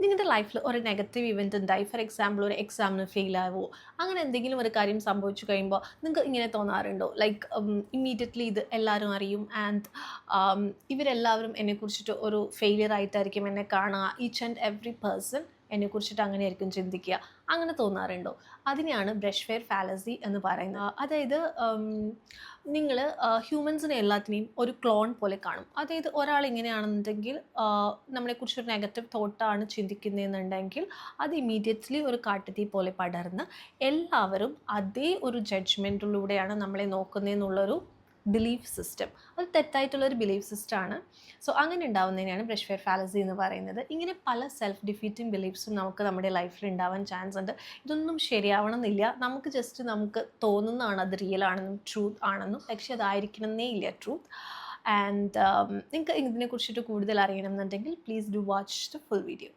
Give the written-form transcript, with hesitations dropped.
നിങ്ങളുടെ ലൈഫിൽ ഒരു നെഗറ്റീവ് ഇവൻ്റ് ഉണ്ടായി, ഫോർ എക്സാമ്പിൾ ഒരു എക്സാമിന് ഫെയിൽ ആവോ, അങ്ങനെ എന്തെങ്കിലും ഒരു കാര്യം സംഭവിച്ചു കഴിയുമ്പോൾ നിങ്ങൾക്ക് ഇങ്ങനെ തോന്നാറുണ്ടോ, ലൈക്ക് ഇമ്മീഡിയറ്റ്ലി ഇത് എല്ലാവരും അറിയും ആൻഡ് ഇവരെല്ലാവരും എന്നെക്കുറിച്ചിട്ട് ഒരു ഫെയിലിയർ ആയിട്ടായിരിക്കും എന്നെ കാണുക, ഈച്ച് ആൻഡ് എവറി പേഴ്സൺ എന്നെക്കുറിച്ചിട്ട് അങ്ങനെയായിരിക്കും ചിന്തിക്കുക, അങ്ങനെ തോന്നാറുണ്ടോ? അതിനെയാണ് ബ്രഷ് ഫെയർ ഫാലസി എന്ന് പറയുന്നത്. അതായത് നിങ്ങൾ ഹ്യൂമൻസിനെ എല്ലാത്തിനെയും ഒരു ക്ലോൺ പോലെ കാണും. അതായത് ഒരാൾ ഇങ്ങനെയാണെന്നുണ്ടെങ്കിൽ നമ്മളെക്കുറിച്ചൊരു നെഗറ്റീവ് തോട്ടാണ് ചിന്തിക്കുന്നതെന്നുണ്ടെങ്കിൽ അത് ഇമ്മീഡിയറ്റ്ലി ഒരു കാട്ടുതീ പോലെ പടർന്ന് എല്ലാവരും അതേ ഒരു ജഡ്ജ്മെൻറ്റിലൂടെയാണ് നമ്മളെ നോക്കുന്നതെന്നുള്ളൊരു ബിലീഫ് സിസ്റ്റം, അത് തെറ്റായിട്ടുള്ളൊരു ബിലീഫ് സിസ്റ്റമാണ്. സോ അങ്ങനെ ഉണ്ടാവുന്നതിനാണ് ബ്രഷ് ഫെയർ ഫാലസി എന്ന് പറയുന്നത്. ഇങ്ങനെ പല സെൽഫ് ഡിഫീറ്റിംഗ് ബിലീഫ്സും നമുക്ക് നമ്മുടെ ലൈഫിൽ ഉണ്ടാവാൻ ചാൻസ് ഉണ്ട്. ഇതൊന്നും ശരിയാവണമെന്നില്ല, നമുക്ക് ജസ്റ്റ് നമുക്ക് തോന്നുന്നതാണ് അത് റിയൽ ആണെന്നും ട്രൂത്ത് ആണെന്നും, പക്ഷെ അതായിരിക്കണമെന്നേ ഇല്ല ട്രൂത്ത്. ആൻഡ് നിങ്ങൾക്ക് ഇതിനെക്കുറിച്ചിട്ട് കൂടുതൽ അറിയണമെന്നുണ്ടെങ്കിൽ please do watch the full video.